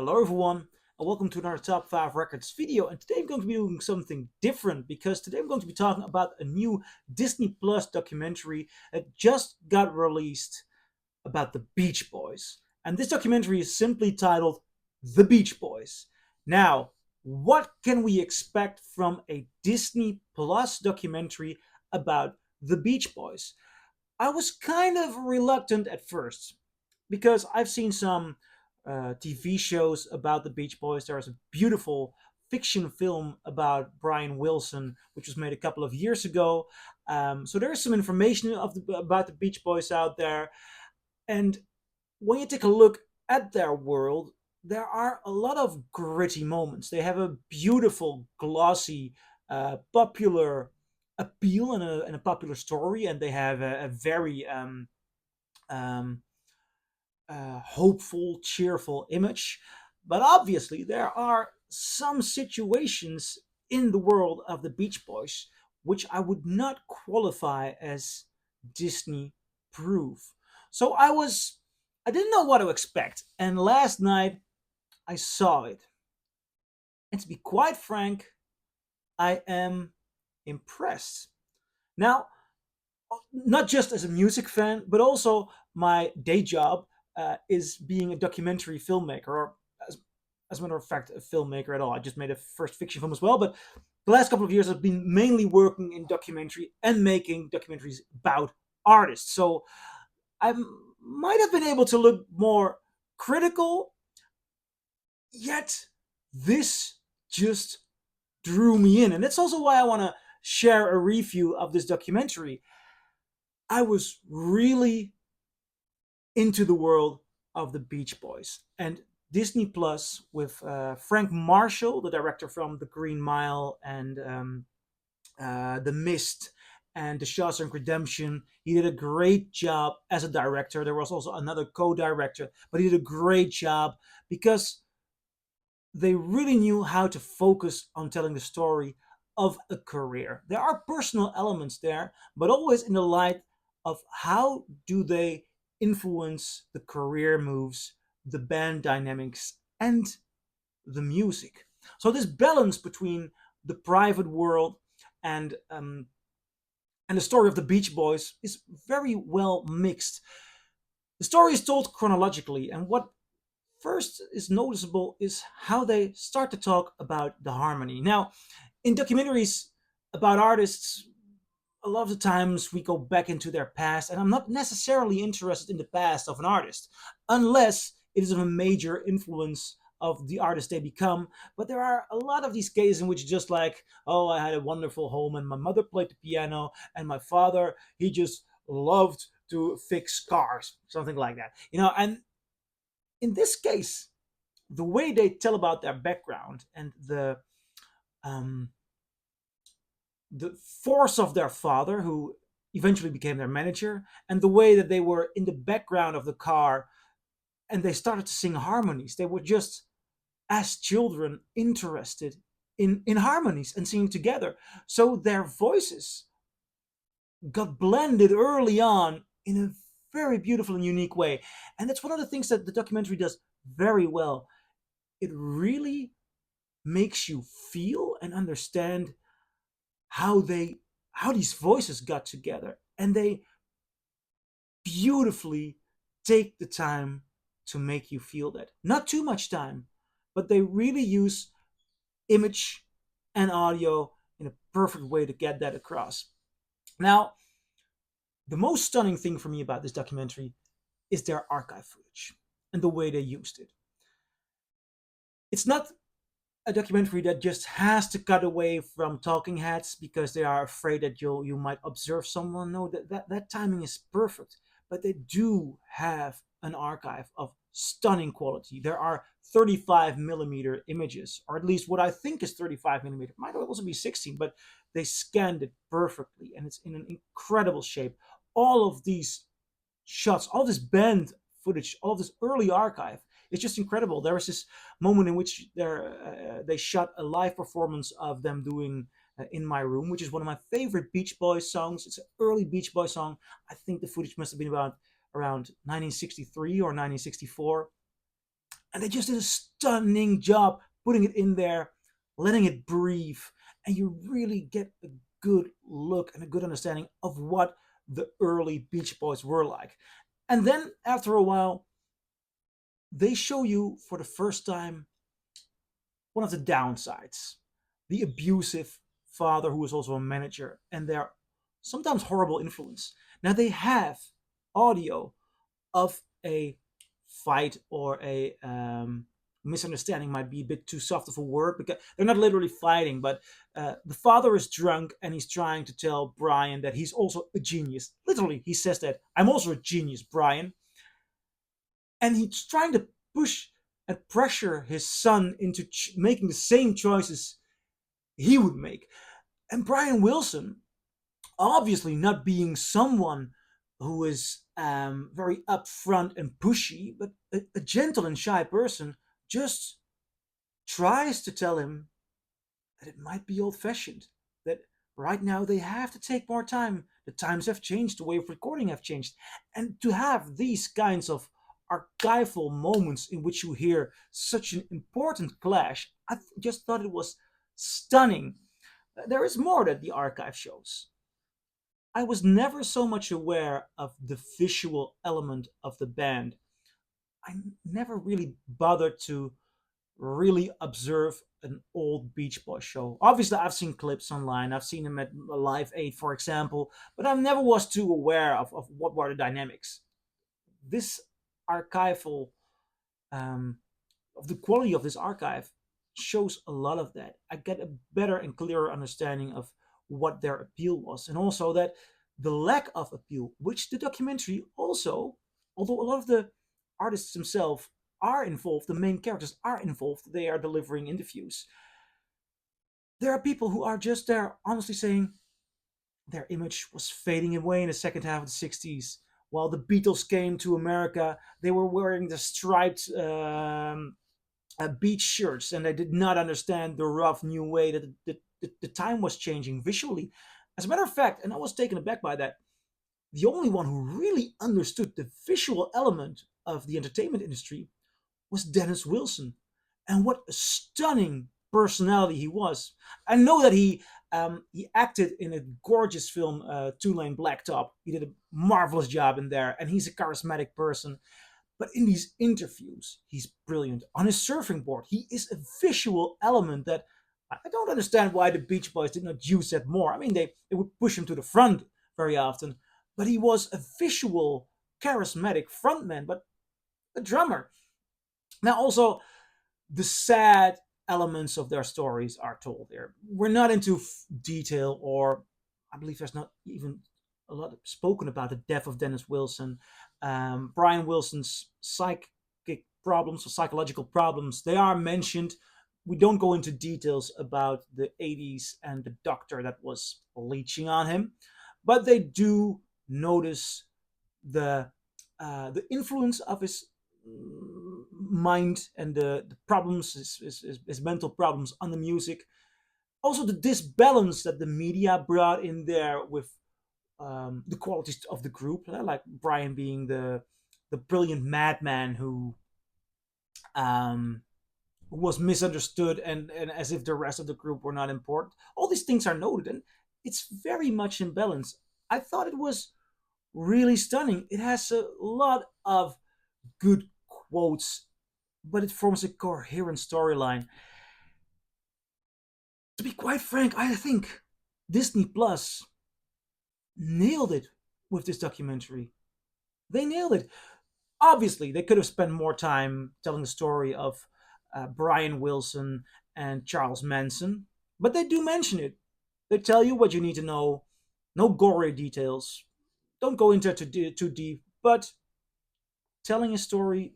Hello everyone, and welcome to another Top 5 Records video. And today I'm going to be doing something different because today I'm going to be talking about a new Disney Plus documentary that just got released about the Beach Boys. And this documentary is simply titled The Beach Boys. Now, what can we expect from a Disney Plus documentary about the Beach Boys? I was kind of reluctant at first because I've seen some TV shows about the Beach Boys. There's a beautiful fiction film about Brian Wilson, which was made a couple of years ago. So there's some information about the Beach Boys out there. And when you take a look at their world, there are a lot of gritty moments. They have a beautiful, glossy, popular appeal and a popular story, and they have a very um, hopeful, cheerful image. But obviously, there are some situations in the world of the Beach Boys which I would not qualify as Disney proof. So I didn't know what to expect. And last night I saw it. And to be quite frank, I am impressed. Now, not just as a music fan, but also my day job is being a documentary filmmaker, or as a matter of fact, a filmmaker at all. I just made a first fiction film as well, but the last couple of years I've been mainly working in documentary and making documentaries about artists. So I might have been able to look more critical, yet this just drew me in. And that's also why I want to share a review of this documentary. I was really into the world of the Beach Boys. And Disney Plus, with Frank Marshall, the director from The Green Mile and The Mist and The Shawshank Redemption, he did a great job as a director. There was also another co-director, but he did a great job because they really knew how to focus on telling the story of a career. There are personal elements there, but always in the light of how do they influence the career moves, the band dynamics, and the music. So this balance between the private world and um, and the story of the Beach Boys is very well mixed. The story is told chronologically, and what first is noticeable is how they start to talk about the harmony. Now, in documentaries about artists, a lot of the times we go back into their past, and I'm not necessarily interested in the past of an artist unless it is of a major influence of the artist they become. But there are a lot of these cases in which just like, oh, I had a wonderful home and my mother played the piano and my father, he just loved to fix cars, something like that. And in this case, the way they tell about their background and um, the force of their father, who eventually became their manager, and the way that they were in the background of the car and they started to sing harmonies. They were just, as children, interested in harmonies and singing together. So their voices got blended early on in a very beautiful and unique way. And that's one of the things that the documentary does very well. It really makes you feel and understand how these voices got together, and they beautifully take the time to make you feel that. Not too much time, but they really use image and audio in a perfect way to get that across. Now, the most stunning thing for me about this documentary is their archive footage and the way they used it. It's not a documentary that just has to cut away from talking heads because they are afraid that you might observe someone. No, that timing is perfect. But they do have an archive of stunning quality. There are 35 millimeter images, or at least what I think is 35 millimeter. It might also be 16, but they scanned it perfectly and it's in an incredible shape. All of these shots, all this band footage, all this early archive, it's just incredible. There was this moment in which they shot a live performance of them doing "In My Room," which is one of my favorite Beach Boys songs. It's an early Beach Boys song. I think the footage must have been about around 1963 or 1964. And they just did a stunning job putting it in there, letting it breathe, and you really get a good look and a good understanding of what the early Beach Boys were like. And then after a while, they show you for the first time one of the downsides, the abusive father who is also a manager, and their sometimes horrible influence. Now they have audio of a fight or a misunderstanding, might be a bit too soft of a word because they're not literally fighting, but the father is drunk and he's trying to tell Brian that he's also a genius. Literally, he says that I'm also a genius, Brian, and he's trying to push and pressure his son into making the same choices he would make. And Brian Wilson, obviously not being someone who is very upfront and pushy, but a gentle and shy person, just tries to tell him that it might be old fashioned, that right now they have to take more time. The times have changed, the way of recording have changed. And to have these kinds of archival moments in which you hear such an important clash, just thought it was stunning. There is more that the archive shows. I was never so much aware of the visual element of the band. I never really bothered to really observe an old Beach Boys show. Obviously, I've seen clips online. I've seen them at Live Aid, for example, but I never was too aware of what were the dynamics. This archival, um, of the quality of this archive, shows a lot of that. I get a better and clearer understanding of what their appeal was, and also that the lack of appeal, which the documentary also, although a lot of the artists themselves are involved, the main characters are involved, they are delivering interviews. There are people who are just there honestly saying their image was fading away in the second half of the 60s. While the Beatles came to America, they were wearing the striped beach shirts, and they did not understand the rough new way that the time was changing visually. As a matter of fact, and I was taken aback by that, the only one who really understood the visual element of the entertainment industry was Dennis Wilson. And what a stunning personality he was. I know that he acted in a gorgeous film, Two Lane Blacktop. He did a marvelous job in there, and he's a charismatic person. But in these interviews, he's brilliant. On his surfing board, he is a visual element that I don't understand why the Beach Boys did not use that more. I mean, they would push him to the front very often, but he was a visual, charismatic frontman, but a drummer. Now, also, the sad elements of their stories are told there. We're not into detail, or I believe there's not even a lot spoken about the death of Dennis Wilson, Brian Wilson's psychic problems or psychological problems. They are mentioned. We don't go into details about the 80s and the doctor that was leeching on him, but they do notice the the influence of his mind and the problems, his mental problems on the music. Also, the disbalance that the media brought in there with the qualities of the group, like Brian being the brilliant madman um, who was misunderstood, and as if the rest of the group were not important. All these things are noted, and it's very much in balance. I thought it was really stunning. It has a lot of good quotes, but it forms a coherent storyline. To be quite frank, I think Disney Plus nailed it with this documentary. They nailed it. Obviously, they could have spent more time telling the story of Brian Wilson and Charles Manson, but they do mention it. They tell you what you need to know. No gory details. Don't go into it too deep, but telling a story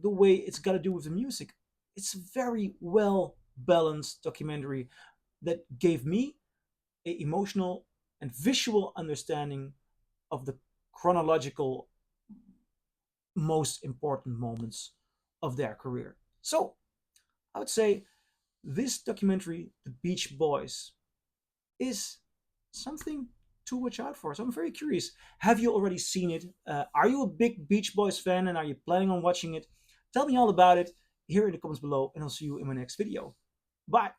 the way it's got to do with the music. It's a very well balanced documentary that gave me a emotional and visual understanding of the chronological most important moments of their career. So I would say this documentary, The Beach Boys, is something to watch out for. So I'm very curious. Have you already seen it? Are you a big Beach Boys fan, and are you planning on watching it? Tell me all about it here in the comments below, and I'll see you in my next video. Bye.